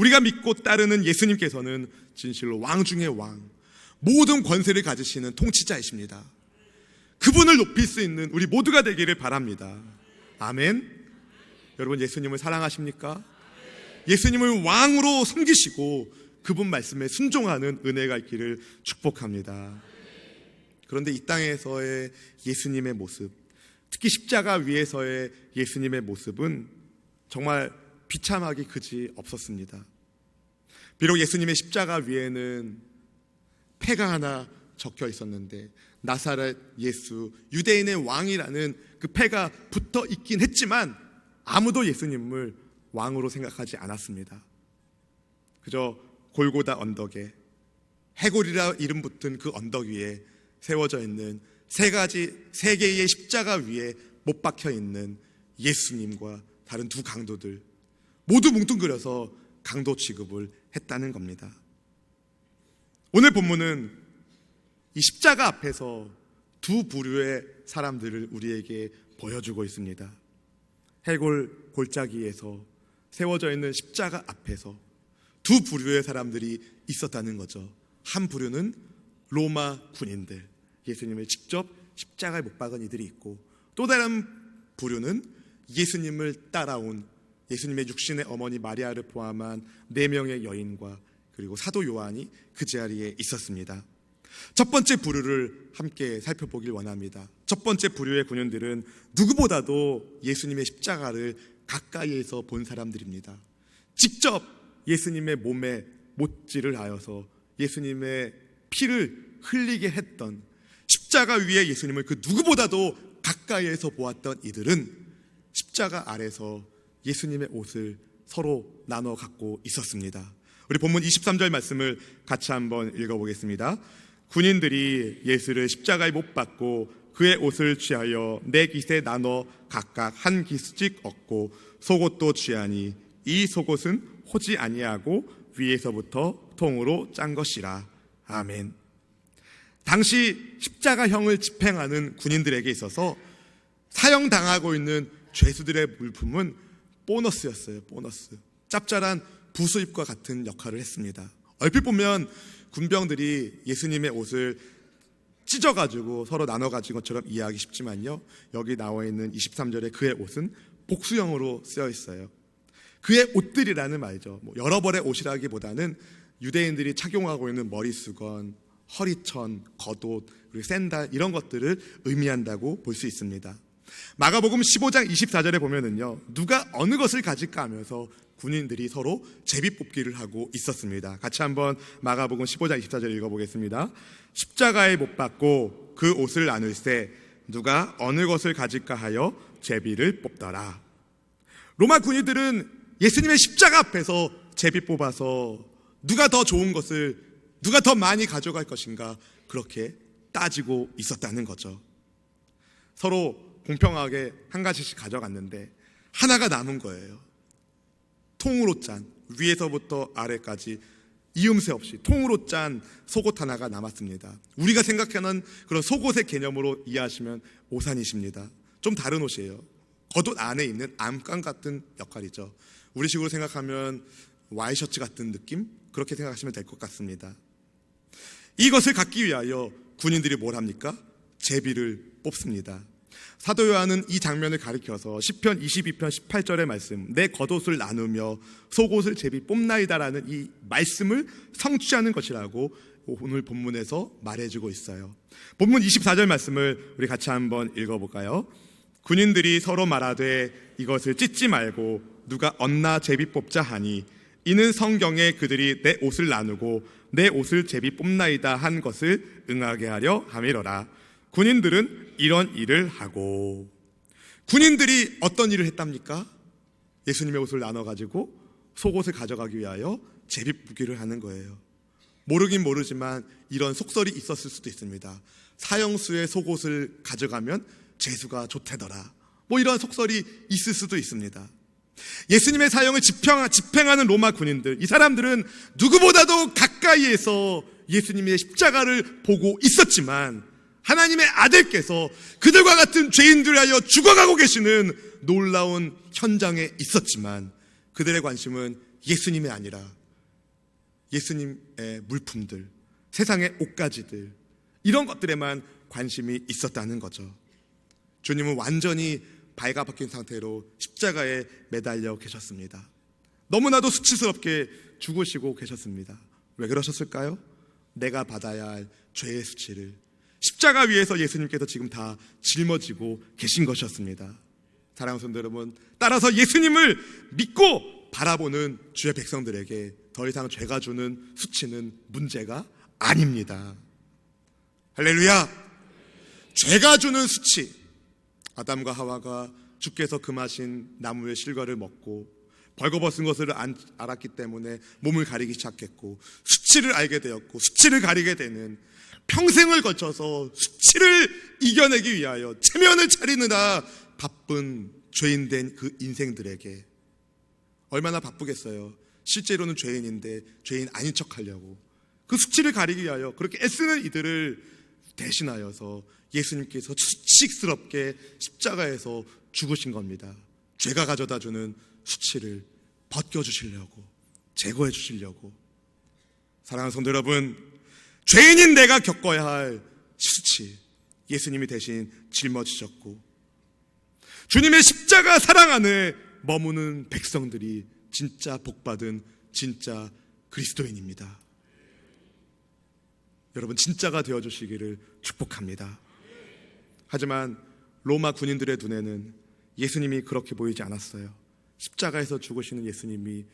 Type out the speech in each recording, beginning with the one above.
우리가 믿고 따르는 예수님께서는 진실로 왕 중의 왕, 모든 권세를 가지시는 통치자이십니다. 그분을 높일 수 있는 우리 모두가 되기를 바랍니다. 아멘. 여러분, 예수님을 사랑하십니까? 예수님을 왕으로 섬기시고 그분 말씀에 순종하는 은혜가 있기를 축복합니다. 그런데 이 땅에서의 예수님의 모습, 특히 십자가 위에서의 예수님의 모습은 정말 비참하기 그지 없었습니다. 비록 예수님의 십자가 위에는 패가 하나 적혀 있었는데 나사렛 예수, 유대인의 왕이라는 그 패가 붙어 있긴 했지만 아무도 예수님을 왕으로 생각하지 않았습니다. 그저 골고다 언덕에, 해골이라 이름 붙은 그 언덕 위에 세워져 있는 세 개의 십자가 위에 못 박혀 있는 예수님과 다른 두 강도들 모두 뭉뚱그려서 강도 취급을 했다는 겁니다. 오늘 본문은 이 십자가 앞에서 두 부류의 사람들을 우리에게 보여주고 있습니다. 해골 골짜기에서 세워져 있는 십자가 앞에서 두 부류의 사람들이 있었다는 거죠. 한 부류는 로마 군인들, 예수님을 직접 십자가에 못 박은 이들이 있고, 또 다른 부류는 예수님을 따라온 예수님의 육신의 어머니 마리아를 포함한 4명의 여인과 그리고 사도 요한이 그 자리에 있었습니다. 첫 번째 부류를 함께 살펴보길 원합니다. 첫 번째 부류의 군인들은 누구보다도 예수님의 십자가를 가까이에서 본 사람들입니다. 직접 예수님의 몸에 못질을 하여서 예수님의 피를 흘리게 했던, 십자가 위에 예수님을 그 누구보다도 가까이에서 보았던 이들은 십자가 아래서 예수님의 옷을 서로 나눠 갖고 있었습니다. 우리 본문 23절 말씀을 같이 한번 읽어보겠습니다. 군인들이 예수를 십자가에 못 박고 그의 옷을 취하여 4깃에 나눠 각각 한 깃씩 얻고 속옷도 취하니 이 속옷은 호지 아니하고 위에서부터 통으로 짠 것이라. 아멘. 당시 십자가형을 집행하는 군인들에게 있어서 사형당하고 있는 죄수들의 물품은 보너스였어요. 보너스. 짭짤한 부수입과 같은 역할을 했습니다. 얼핏 보면 군병들이 예수님의 옷을 찢어가지고 서로 나눠가진 것처럼 이해하기 쉽지만요, 여기 나와 있는 23절에 그의 옷은 복수형으로 쓰여 있어요. 그의 옷들이라는 말이죠. 여러 벌의 옷이라기보다는 유대인들이 착용하고 있는 머리수건, 허리천, 겉옷, 그리고 샌들, 이런 것들을 의미한다고 볼 수 있습니다. 마가복음 15장 24절에 보면은요, 누가 어느 것을 가질까 하면서 군인들이 서로 제비뽑기를 하고 있었습니다. 같이 한번 마가복음 15장 24절 읽어보겠습니다. 십자가에 못 박고 그 옷을 나눌세 누가 어느 것을 가질까 하여 제비를 뽑더라. 로마 군인들은 예수님의 십자가 앞에서 제비 뽑아서 누가 더 좋은 것을, 누가 더 많이 가져갈 것인가, 그렇게 따지고 있었다는 거죠. 서로 공평하게 한 가지씩 가져갔는데 하나가 남은 거예요. 통으로 짠, 위에서부터 아래까지 이음새 없이 통으로 짠 속옷 하나가 남았습니다. 우리가 생각하는 그런 속옷의 개념으로 이해하시면 오산이십니다. 좀 다른 옷이에요. 겉옷 안에 있는 암감 같은 역할이죠. 우리식으로 생각하면 와이셔츠 같은 느낌? 그렇게 생각하시면 될 것 같습니다. 이것을 갖기 위하여 군인들이 뭘 합니까? 제비를 뽑습니다. 사도 요한은 이 장면을 가리켜서 시편 22편 18절의 말씀, 내 겉옷을 나누며 속옷을 제비 뽑나이다라는 이 말씀을 성취하는 것이라고 오늘 본문에서 말해주고 있어요. 본문 24절 말씀을 우리 같이 한번 읽어볼까요? 군인들이 서로 말하되 이것을 찢지 말고 누가 얻나 제비 뽑자 하니 이는 성경에 그들이 내 옷을 나누고 내 옷을 제비 뽑나이다 한 것을 응하게 하려 함이로라. 군인들은 이런 일을 하고, 군인들이 어떤 일을 했답니까? 예수님의 옷을 나눠가지고 속옷을 가져가기 위하여 제비 뽑기를 하는 거예요. 모르긴 모르지만 이런 속설이 있었을 수도 있습니다. 사형수의 속옷을 가져가면 재수가 좋대더라, 이런 속설이 있을 수도 있습니다. 예수님의 사형을 집행하는 로마 군인들, 이 사람들은 누구보다도 가까이에서 예수님의 십자가를 보고 있었지만 하나님의 아들께서 그들과 같은 죄인들을 하여 죽어가고 계시는 놀라운 현장에 있었지만 그들의 관심은 예수님이 아니라 예수님의 물품들, 세상의 옷가지들, 이런 것들에만 관심이 있었다는 거죠. 주님은 완전히 발가벗긴 상태로 십자가에 매달려 계셨습니다. 너무나도 수치스럽게 죽으시고 계셨습니다. 왜 그러셨을까요? 내가 받아야 할 죄의 수치를 십자가 위에서 예수님께서 지금 다 짊어지고 계신 것이었습니다. 사랑하는 성도 여러분, 따라서 예수님을 믿고 바라보는 주의 백성들에게 더 이상 죄가 주는 수치는 문제가 아닙니다. 할렐루야! 죄가 주는 수치, 아담과 하와가 주께서 금하신 나무의 실과를 먹고 벌거벗은 것을 알았기 때문에 몸을 가리기 시작했고, 수치를 알게 되었고, 수치를 가리게 되는, 평생을 거쳐서 수치를 이겨내기 위하여 체면을 차리느라 바쁜 죄인된 그 인생들에게 얼마나 바쁘겠어요. 실제로는 죄인인데 죄인 아닌 척하려고 그 수치를 가리기 위하여 그렇게 애쓰는 이들을 대신하여서 예수님께서 수치스럽게 십자가에서 죽으신 겁니다. 죄가 가져다주는 수치를 벗겨주시려고, 제거해 주시려고. 사랑하는 성도 여러분, 죄인인 내가 겪어야 할 수치 예수님이 대신 짊어지셨고, 주님의 십자가 사랑 안에 머무는 백성들이 진짜 복받은 진짜 그리스도인입니다. 여러분, 진짜가 되어주시기를 축복합니다. 하지만 로마 군인들의 눈에는 예수님이 그렇게 보이지 않았어요. 십자가에서 죽으시는 예수님이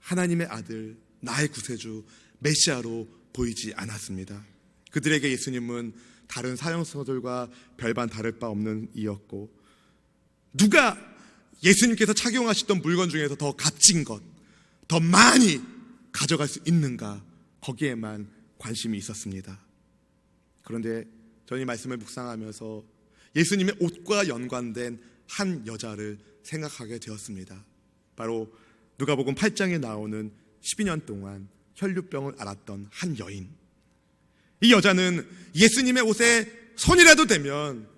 하나님의 아들, 나의 구세주 메시아로 보이지 않았습니다. 그들에게 예수님은 다른 사형수들과 별반 다를 바 없는 이였고, 누가 예수님께서 착용하시던 물건 중에서 더 값진 것, 더 많이 가져갈 수 있는가, 거기에만 관심이 있었습니다. 그런데 저는 이 말씀을 묵상하면서 예수님의 옷과 연관된 한 여자를 생각하게 되었습니다. 바로 누가복음 8장에 나오는 12년 동안 혈류병을 앓았던 한 여인. 이 여자는 예수님의 옷에 손이라도 대면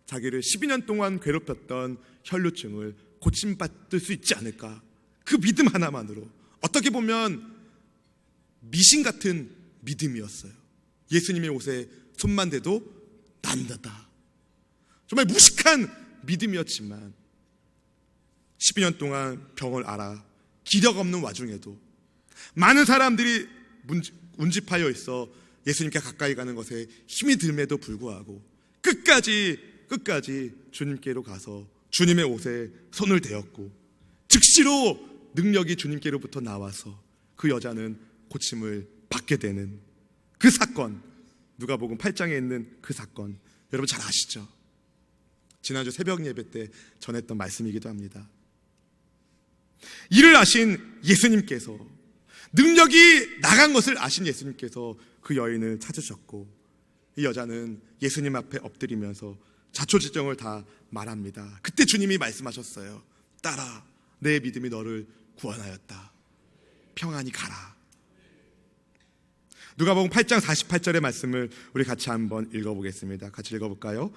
자기를 12년 동안 괴롭혔던 혈류증을 고침받을 수 있지 않을까, 그 믿음 하나만으로, 어떻게 보면 미신 같은 믿음이었어요. 예수님의 옷에 손만 대도 낫는다. 정말 무식한 믿음이었지만 12년 동안 병을 앓아 기력 없는 와중에도 많은 사람들이 운집하여 있어 예수님께 가까이 가는 것에 힘이 듦에도 불구하고 끝까지 주님께로 가서 주님의 옷에 손을 대었고, 즉시로 능력이 주님께로부터 나와서 그 여자는 고침을 받게 되는 그 사건, 누가복음 8장에 있는 그 사건, 여러분 잘 아시죠? 지난주 새벽 예배 때 전했던 말씀이기도 합니다. 이를 아신 예수님께서, 능력이 나간 것을 아신 예수님께서 그 여인을 찾으셨고, 이 여자는 예수님 앞에 엎드리면서 자초지종을 다 말합니다. 그때 주님이 말씀하셨어요. 딸아, 내 믿음이 너를 구원하였다. 평안히 가라. 누가복음 8장 48절의 말씀을 우리 같이 한번 읽어보겠습니다. 같이 읽어볼까요?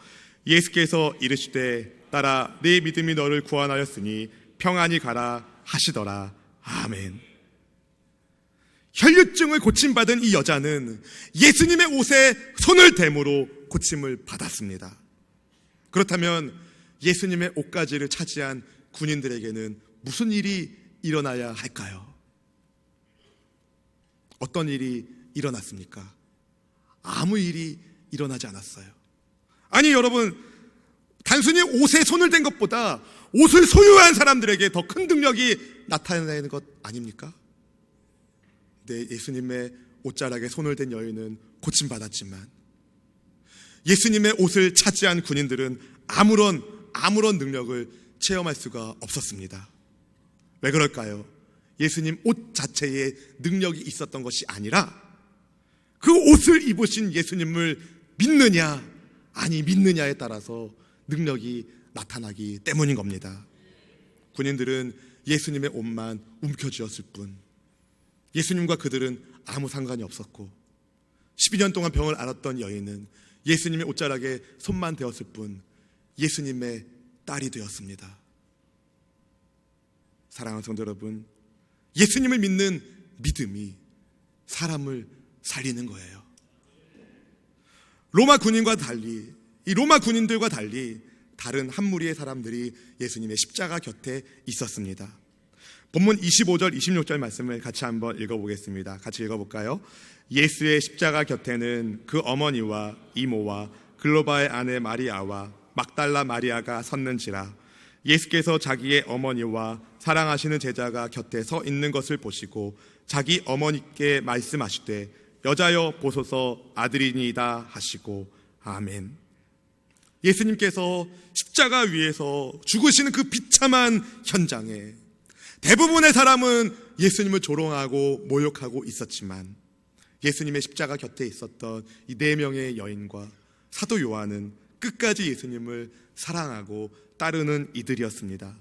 예수께서 이르시되 딸아, 내 믿음이 너를 구원하였으니 평안히 가라 하시더라. 아멘. 혈류증을 고침받은 이 여자는 예수님의 옷에 손을 대므로 고침을 받았습니다. 그렇다면 예수님의 옷가지를 차지한 군인들에게는 무슨 일이 일어나야 할까요? 어떤 일이 일어났습니까? 아무 일이 일어나지 않았어요. 아니 여러분, 단순히 옷에 손을 댄 것보다 옷을 소유한 사람들에게 더 큰 능력이 나타내는 것 아닙니까? 네, 예수님의 옷자락에 손을 댄 여인은 고침받았지만 예수님의 옷을 차지한 군인들은 아무런 능력을 체험할 수가 없었습니다. 왜 그럴까요? 예수님 옷 자체에 능력이 있었던 것이 아니라 그 옷을 입으신 예수님을 믿느냐 아니 믿느냐에 따라서 능력이 나타나기 때문인 겁니다. 군인들은 예수님의 옷만 움켜쥐었을 뿐 예수님과 그들은 아무 상관이 없었고, 12년 동안 병을 앓았던 여인은 예수님의 옷자락에 손만 대었을 뿐 예수님의 딸이 되었습니다. 사랑하는 성도 여러분, 예수님을 믿는 믿음이 사람을 살리는 거예요. 로마 군인들과 달리 다른 한 무리의 사람들이 예수님의 십자가 곁에 있었습니다. 본문 25절, 26절 말씀을 같이 한번 읽어보겠습니다. 같이 읽어볼까요? 예수의 십자가 곁에는 그 어머니와 이모와 글로바의 아내 마리아와 막달라 마리아가 섰는지라. 예수께서 자기의 어머니와 사랑하시는 제자가 곁에 서 있는 것을 보시고 자기 어머니께 말씀하시되 여자여 보소서 아들이니이다 하시고 아멘. 예수님께서 십자가 위에서 죽으시는 그 비참한 현장에 대부분의 사람은 예수님을 조롱하고 모욕하고 있었지만 예수님의 십자가 곁에 있었던 이 4명의 여인과 사도 요한은 끝까지 예수님을 사랑하고 따르는 이들이었습니다.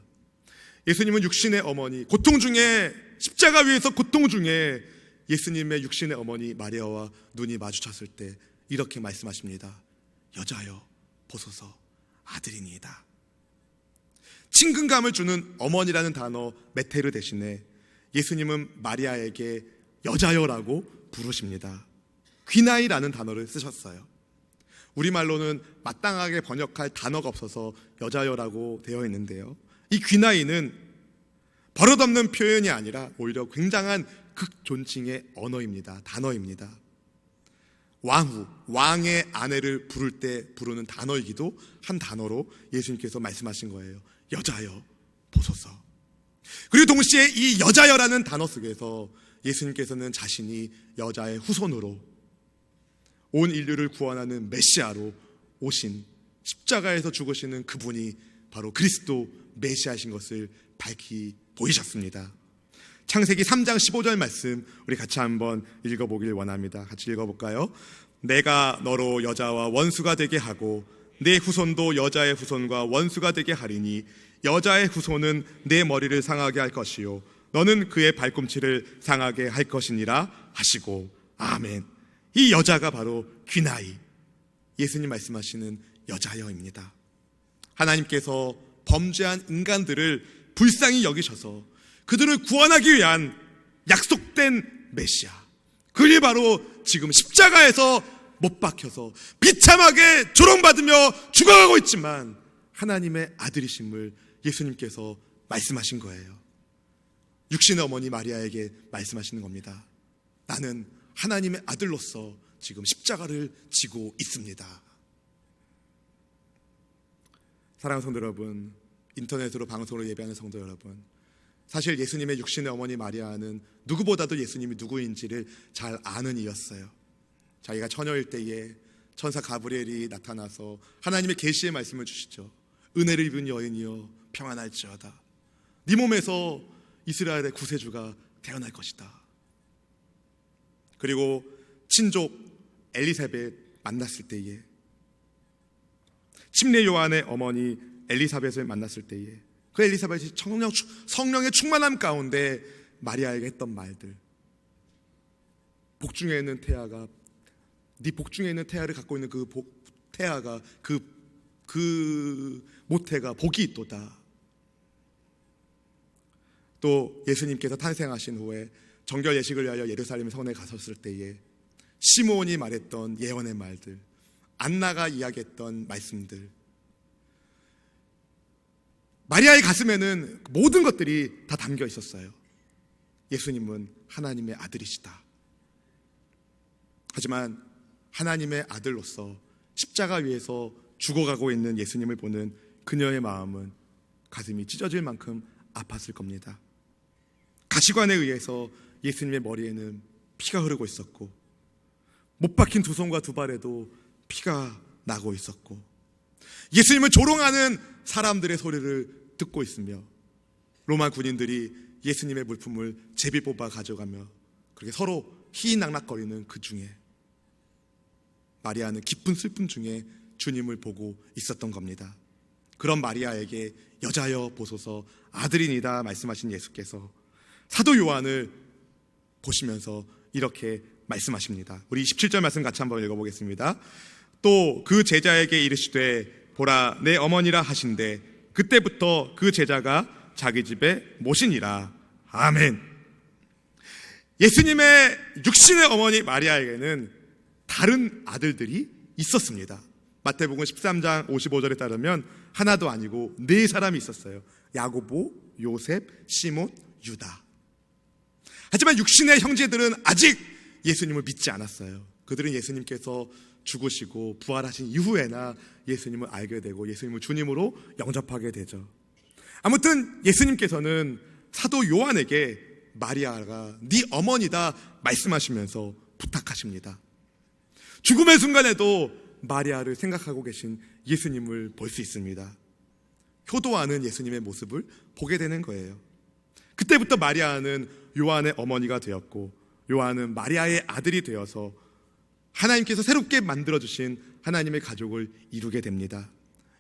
예수님은 육신의 어머니, 고통 중에, 십자가 위에서 고통 중에 예수님의 육신의 어머니 마리아와 눈이 마주쳤을 때 이렇게 말씀하십니다. 여자여 보소서 아들이니이다. 친근감을 주는 어머니라는 단어 메테르 대신에 예수님은 마리아에게 여자여라고 부르십니다. 귀나이라는 단어를 쓰셨어요. 우리말로는 마땅하게 번역할 단어가 없어서 여자여라고 되어 있는데요, 이 귀나이는 버릇없는 표현이 아니라 오히려 굉장한 극존칭의 언어입니다. 단어입니다. 왕후, 왕의 아내를 부를 때 부르는 단어이기도 한 단어로 예수님께서 말씀하신 거예요. 여자여 보소서. 그리고 동시에 이 여자여라는 단어 속에서 예수님께서는 자신이 여자의 후손으로 온 인류를 구원하는 메시아로 오신, 십자가에서 죽으시는 그분이 바로 그리스도 메시아이신 것을 밝히 보이셨습니다. 창세기 3장 15절 말씀 우리 같이 한번 읽어보길 원합니다. 같이 읽어볼까요? 내가 너로 여자와 원수가 되게 하고 내 후손도 여자의 후손과 원수가 되게 하리니 여자의 후손은 내 머리를 상하게 할 것이요 너는 그의 발꿈치를 상하게 할 것이니라 하시고 아멘. 이 여자가 바로 귀나이, 예수님 말씀하시는 여자여입니다. 하나님께서 범죄한 인간들을 불쌍히 여기셔서 그들을 구원하기 위한 약속된 메시아, 그게 바로 지금 십자가에서 못 박혀서 비참하게 조롱받으며 죽어가고 있지만 하나님의 아들이심을 예수님께서 말씀하신 거예요. 육신의 어머니 마리아에게 말씀하시는 겁니다. 나는 하나님의 아들로서 지금 십자가를 지고 있습니다. 사랑하는 성도 여러분, 인터넷으로 방송으로 예배하는 성도 여러분, 사실 예수님의 육신의 어머니 마리아는 누구보다도 예수님이 누구인지를 잘 아는 이였어요. 자기가 처녀일 때에 천사 가브리엘이 나타나서 하나님의 계시의 말씀을 주시죠. 은혜를 입은 여인이여 평안할지어다. 네 몸에서 이스라엘의 구세주가 태어날 것이다. 그리고 친족 엘리사벳 만났을 때에, 침례 요한의 어머니 엘리사벳을 만났을 때에 그 엘리사벳이 성령의 충만함 가운데 마리아에게 했던 말들, 복중에 있는 태아가, 네 복중에 있는 태아를 갖고 있는 그 태아가 그 모태가 복이 있도다. 또 예수님께서 탄생하신 후에 정결 예식을 위하여 예루살렘 성에 가셨을 때에 시므온이 말했던 예언의 말들, 안나가 이야기했던 말씀들, 마리아의 가슴에는 모든 것들이 다 담겨 있었어요. 예수님은 하나님의 아들이시다. 하지만 하나님의 아들로서 십자가 위에서 죽어가고 있는 예수님을 보는 그녀의 마음은 가슴이 찢어질 만큼 아팠을 겁니다. 가시관에 의해서 예수님의 머리에는 피가 흐르고 있었고 못 박힌 두 손과 두 발에도 피가 나고 있었고 예수님을 조롱하는 사람들의 소리를 듣고 있으며 로마 군인들이 예수님의 물품을 제비 뽑아 가져가며 그렇게 서로 희희낙낙거리는 그 중에 마리아는 깊은 슬픔 중에 주님을 보고 있었던 겁니다. 그런 마리아에게 여자여 보소서 아들이니다 말씀하신 예수께서 사도 요한을 보시면서 이렇게 말씀하십니다. 우리 27절 말씀 같이 한번 읽어보겠습니다. 또 그 제자에게 이르시되 보라 내 어머니라 하신대 그때부터 그 제자가 자기 집에 모시니라. 아멘. 예수님의 육신의 어머니 마리아에게는 다른 아들들이 있었습니다. 마태복음 13장 55절에 따르면 하나도 아니고 네 사람이 있었어요. 야고보, 요셉, 시몬, 유다. 하지만 육신의 형제들은 아직 예수님을 믿지 않았어요. 그들은 예수님께서 죽으시고 부활하신 이후에나 예수님을 알게 되고 예수님을 주님으로 영접하게 되죠. 아무튼 예수님께서는 사도 요한에게 마리아가 네 어머니다 말씀하시면서 부탁하십니다. 죽음의 순간에도 마리아를 생각하고 계신 예수님을 볼 수 있습니다. 효도하는 예수님의 모습을 보게 되는 거예요. 그때부터 마리아는 요한의 어머니가 되었고 요한은 마리아의 아들이 되어서 하나님께서 새롭게 만들어주신 하나님의 가족을 이루게 됩니다.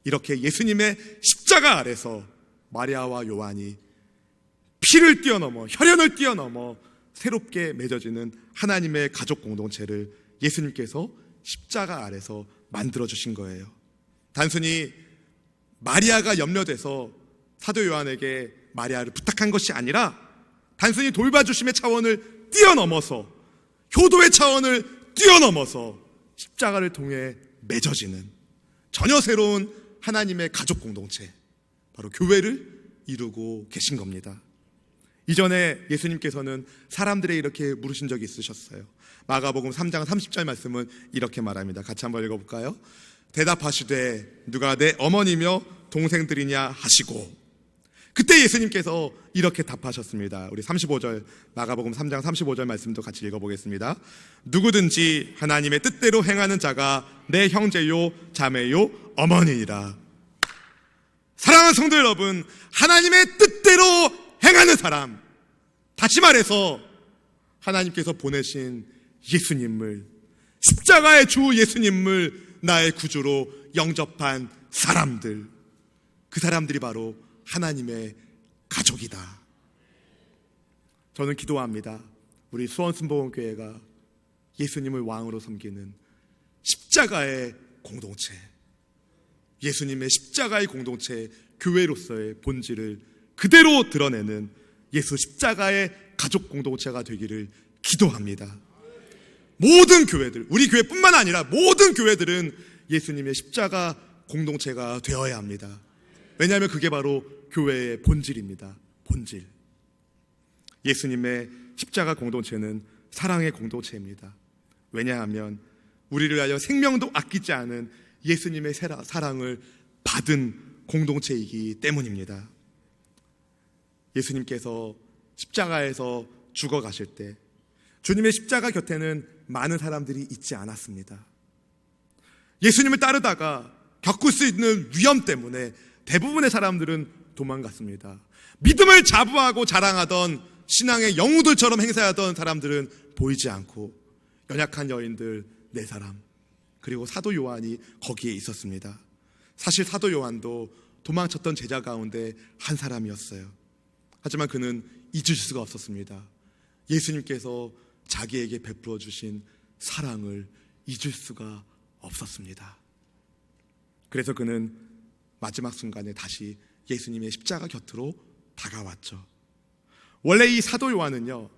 이렇게 예수님의 십자가 아래서 마리아와 요한이 피를 뛰어넘어 혈연을 뛰어넘어 새롭게 맺어지는 하나님의 가족 공동체를 예수님께서 십자가 아래서 만들어주신 거예요. 단순히 마리아가 염려돼서 사도 요한에게 마리아를 부탁한 것이 아니라 단순히 돌봐주심의 차원을 뛰어넘어서 효도의 차원을 뛰어넘어서 십자가를 통해 맺어지는 전혀 새로운 하나님의 가족 공동체, 바로 교회를 이루고 계신 겁니다. 이전에 예수님께서는 사람들에게 이렇게 물으신 적이 있으셨어요. 마가복음 3장 30절 말씀은 이렇게 말합니다. 같이 한번 읽어볼까요? 대답하시되 누가 내 어머니며 동생들이냐 하시고, 그때 예수님께서 이렇게 답하셨습니다. 우리 35절 마가복음 3장 35절 말씀도 같이 읽어보겠습니다. 누구든지 하나님의 뜻대로 행하는 자가 내 형제요 자매요 어머니니라. 사랑하는 성도 여러분, 하나님의 뜻대로 행하는 사람, 다시 말해서 하나님께서 보내신 예수님을, 십자가의 주 예수님을 나의 구주로 영접한 사람들, 그 사람들이 바로 하나님의 가족이다. 저는 기도합니다. 우리 수원순복음교회가 예수님을 왕으로 섬기는 십자가의 공동체, 예수님의 십자가의 공동체, 교회로서의 본질을 그대로 드러내는 예수 십자가의 가족 공동체가 되기를 기도합니다. 모든 교회들, 우리 교회뿐만 아니라 모든 교회들은 예수님의 십자가 공동체가 되어야 합니다. 왜냐하면 그게 바로 교회의 본질입니다. 본질. 예수님의 십자가 공동체는 사랑의 공동체입니다. 왜냐하면 우리를 위하여 생명도 아끼지 않은 예수님의 사랑을 받은 공동체이기 때문입니다. 예수님께서 십자가에서 죽어가실 때 주님의 십자가 곁에는 많은 사람들이 있지 않았습니다. 예수님을 따르다가 겪을 수 있는 위험 때문에 대부분의 사람들은 도망갔습니다. 믿음을 자부하고 자랑하던 신앙의 영웅들처럼 행세하던 사람들은 보이지 않고 연약한 여인들 4사람, 그리고 사도 요한이 거기에 있었습니다. 사실 사도 요한도 도망쳤던 제자 가운데 한 사람이었어요. 하지만 그는 잊을 수가 없었습니다. 예수님께서 자기에게 베풀어 주신 사랑을 잊을 수가 없었습니다. 그래서 그는 마지막 순간에 다시 예수님의 십자가 곁으로 다가왔죠. 원래 이 사도 요한은요,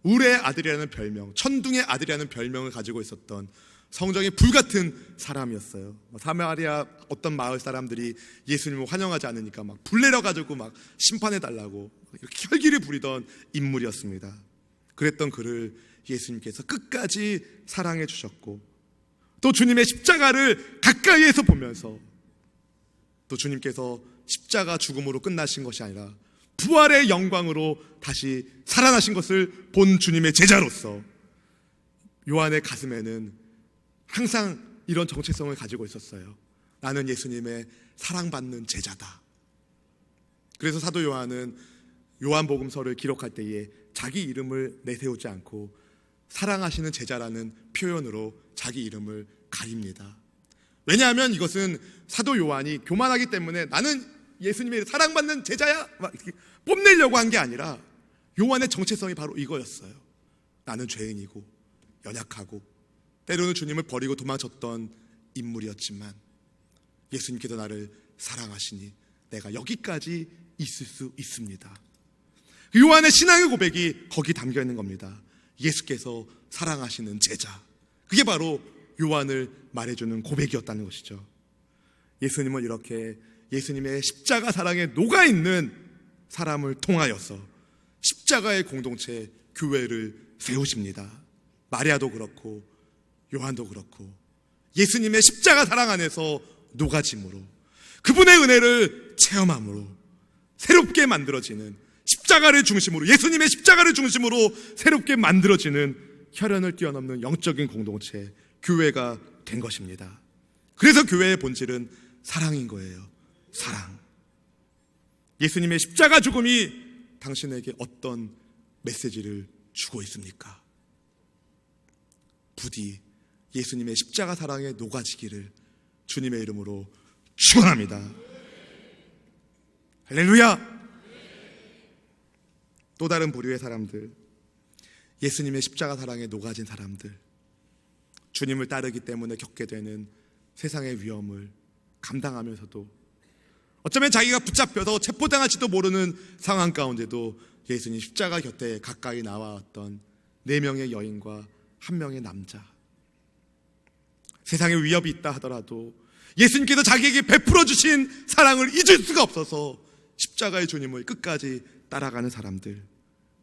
울의 아들이라는 별명, 천둥의 아들이라는 별명을 가지고 있었던 성정의 불같은 사람이었어요. 사마리아 어떤 마을 사람들이 예수님을 환영하지 않으니까 막 불내려가지고 막 심판해달라고 이렇게 혈기를 부리던 인물이었습니다. 그랬던 그를 예수님께서 끝까지 사랑해 주셨고, 또 주님의 십자가를 가까이에서 보면서, 또 주님께서 십자가 죽음으로 끝나신 것이 아니라 부활의 영광으로 다시 살아나신 것을 본 주님의 제자로서 요한의 가슴에는 항상 이런 정체성을 가지고 있었어요. 나는 예수님의 사랑받는 제자다. 그래서 사도 요한은 요한복음서를 기록할 때에 자기 이름을 내세우지 않고 사랑하시는 제자라는 표현으로 자기 이름을 가립니다. 왜냐하면 이것은 사도 요한이 교만하기 때문에 나는 예수님의 사랑받는 제자야 막 이렇게 뽐내려고 한 게 아니라 요한의 정체성이 바로 이거였어요. 나는 죄인이고 연약하고 때로는 주님을 버리고 도망쳤던 인물이었지만 예수님께서 나를 사랑하시니 내가 여기까지 있을 수 있습니다. 요한의 신앙의 고백이 거기 담겨 있는 겁니다. 예수께서 사랑하시는 제자. 그게 바로 요한을 말해주는 고백이었다는 것이죠. 예수님은 이렇게 예수님의 십자가 사랑에 녹아있는 사람을 통하여서 십자가의 공동체 교회를 세우십니다. 마리아도 그렇고 요한도 그렇고 예수님의 십자가 사랑 안에서 녹아짐으로 그분의 은혜를 체험함으로 새롭게 만들어지는 십자가를 중심으로 예수님의 십자가를 중심으로 새롭게 만들어지는 혈연을 뛰어넘는 영적인 공동체 교회가 된 것입니다. 그래서 교회의 본질은 사랑인 거예요. 사랑. 예수님의 십자가 죽음이 당신에게 어떤 메시지를 주고 있습니까? 부디 예수님의 십자가 사랑에 녹아지기를 주님의 이름으로 축원합니다. 할렐루야. 또 다른 부류의 사람들, 예수님의 십자가 사랑에 녹아진 사람들, 주님을 따르기 때문에 겪게 되는 세상의 위험을 감당하면서도 어쩌면 자기가 붙잡혀서 체포당할지도 모르는 상황 가운데도 예수님 십자가 곁에 가까이 나와왔던 4명의 여인과 1명의 남자, 세상에 위협이 있다 하더라도 예수님께서 자기에게 베풀어 주신 사랑을 잊을 수가 없어서 십자가의 주님을 끝까지 따라가는 사람들,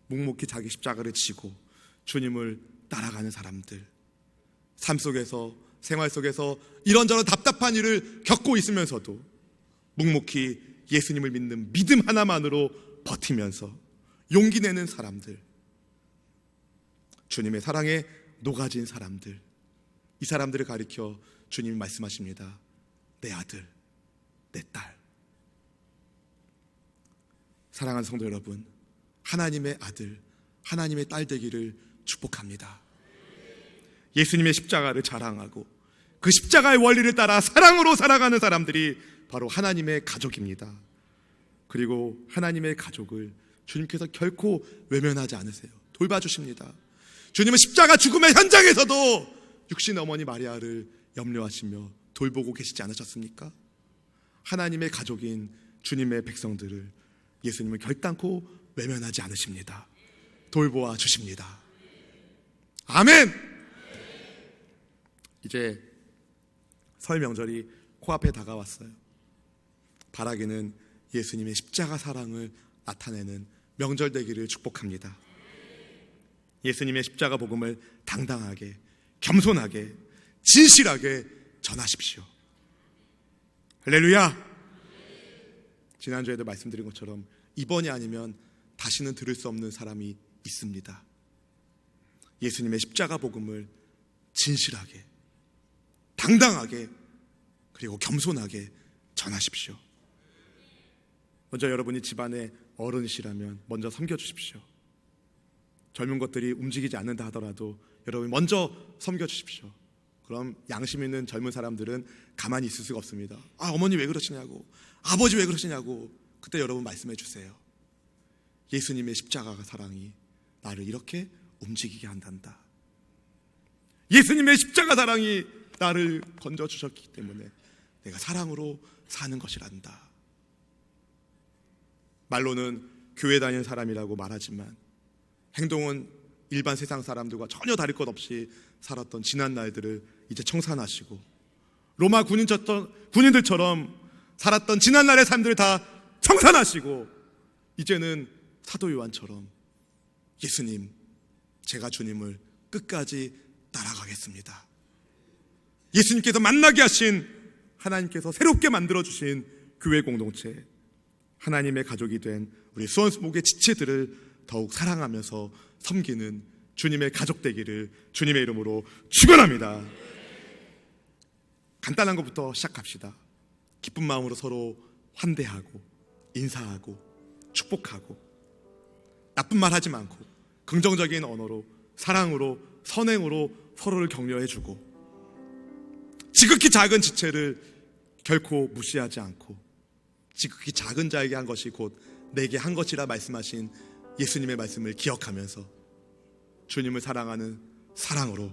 묵묵히 자기 십자가를 지고 주님을 따라가는 사람들, 삶 속에서 생활 속에서 이런저런 답답한 일을 겪고 있으면서도 묵묵히 예수님을 믿는 믿음 하나만으로 버티면서 용기 내는 사람들, 주님의 사랑에 녹아진 사람들, 이 사람들을 가리켜 주님이 말씀하십니다. 내 아들, 내 딸. 사랑하는 성도 여러분, 하나님의 아들, 하나님의 딸 되기를 축복합니다. 예수님의 십자가를 자랑하고 그 십자가의 원리를 따라 사랑으로 살아가는 사람들이 바로 하나님의 가족입니다. 그리고 하나님의 가족을 주님께서 결코 외면하지 않으세요. 돌봐주십니다. 주님은 십자가 죽음의 현장에서도 육신 어머니 마리아를 염려하시며 돌보고 계시지 않으셨습니까? 하나님의 가족인 주님의 백성들을 예수님은 결단코 외면하지 않으십니다. 돌보아 주십니다. 아멘! 이제 설 명절이 코앞에 다가왔어요. 바라기는 예수님의 십자가 사랑을 나타내는 명절 되기를 축복합니다. 예수님의 십자가 복음을 당당하게, 겸손하게, 진실하게 전하십시오. 할렐루야! 지난주에도 말씀드린 것처럼 이번이 아니면 다시는 들을 수 없는 사람이 있습니다. 예수님의 십자가 복음을 진실하게, 당당하게, 그리고 겸손하게 전하십시오. 먼저 여러분이 집안의 어른이시라면 먼저 섬겨주십시오. 젊은 것들이 움직이지 않는다 하더라도 여러분이 먼저 섬겨주십시오. 그럼 양심 있는 젊은 사람들은 가만히 있을 수가 없습니다. 어머니 왜 그러시냐고, 아버지 왜 그러시냐고. 그때 여러분 말씀해 주세요. 예수님의 십자가 사랑이 나를 이렇게 움직이게 한단다. 예수님의 십자가 사랑이 나를 건져주셨기 때문에 내가 사랑으로 사는 것이란다. 말로는 교회 다니는 사람이라고 말하지만 행동은 일반 세상 사람들과 전혀 다를 것 없이 살았던 지난 날들을 이제 청산하시고 로마 군인들처럼 살았던 지난 날의 삶들을 다 청산하시고 이제는 사도 요한처럼 예수님, 제가 주님을 끝까지 따라가겠습니다. 예수님께서 만나게 하신 하나님께서 새롭게 만들어주신 교회 공동체, 하나님의 가족이 된 우리 수원수목의 지체들을 더욱 사랑하면서 섬기는 주님의 가족 되기를 주님의 이름으로 축원합니다. 간단한 것부터 시작합시다. 기쁜 마음으로 서로 환대하고 인사하고 축복하고 나쁜 말 하지 않고 긍정적인 언어로 사랑으로 선행으로 서로를 격려해주고 지극히 작은 지체를 결코 무시하지 않고 지극히 작은 자에게 한 것이 곧 내게 한 것이라 말씀하신 예수님의 말씀을 기억하면서 주님을 사랑하는 사랑으로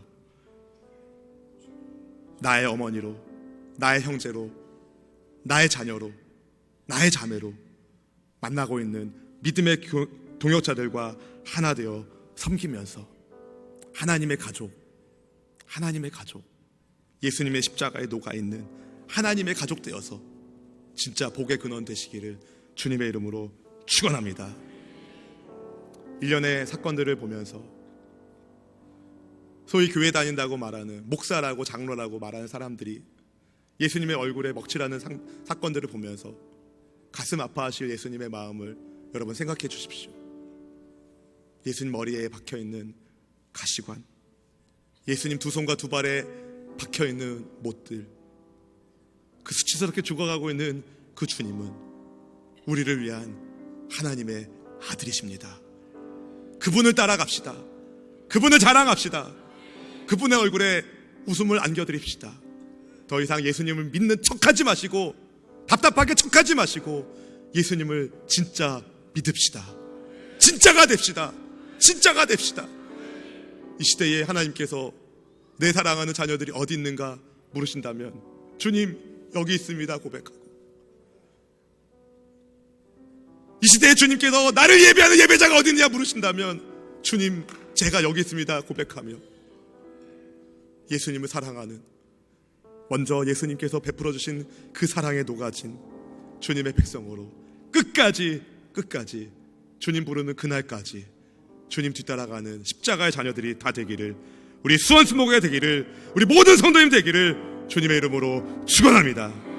나의 어머니로, 나의 형제로, 나의 자녀로, 나의 자매로 만나고 있는 믿음의 동역자들과 하나 되어 섬기면서 하나님의 가족, 예수님의 십자가에 녹아있는 하나님의 가족 되어서 진짜 복의 근원 되시기를 주님의 이름으로 축원합니다. 일련의 사건들을 보면서 소위 교회 다닌다고 말하는 목사라고 장로라고 말하는 사람들이 예수님의 얼굴에 먹칠하는 사건들을 보면서 가슴 아파하실 예수님의 마음을 여러분 생각해 주십시오. 예수님 머리에 박혀있는 가시관, 예수님 두 손과 두 발에 박혀있는 못들, 그 수치스럽게 죽어가고 있는 그 주님은 우리를 위한 하나님의 아들이십니다. 그분을 따라갑시다. 그분을 자랑합시다. 그분의 얼굴에 웃음을 안겨드립시다. 더 이상 예수님을 믿는 척하지 마시고 답답하게 척하지 마시고 예수님을 진짜 믿읍시다. 진짜가 됩시다. 진짜가 됩시다. 이 시대에 하나님께서 내 사랑하는 자녀들이 어디 있는가 물으신다면 주님 여기 있습니다 고백하고, 이 시대에 주님께서 나를 예배하는 예배자가 어디 있느냐 물으신다면 주님 제가 여기 있습니다 고백하며 예수님을 사랑하는, 먼저 예수님께서 베풀어 주신 그 사랑에 녹아진 주님의 백성으로 끝까지 주님 부르는 그날까지 주님 뒤따라가는 십자가의 자녀들이 다 되기를, 우리 수원스모가 되기를, 우리 모든 성도님 되기를 주님의 이름으로 축원합니다.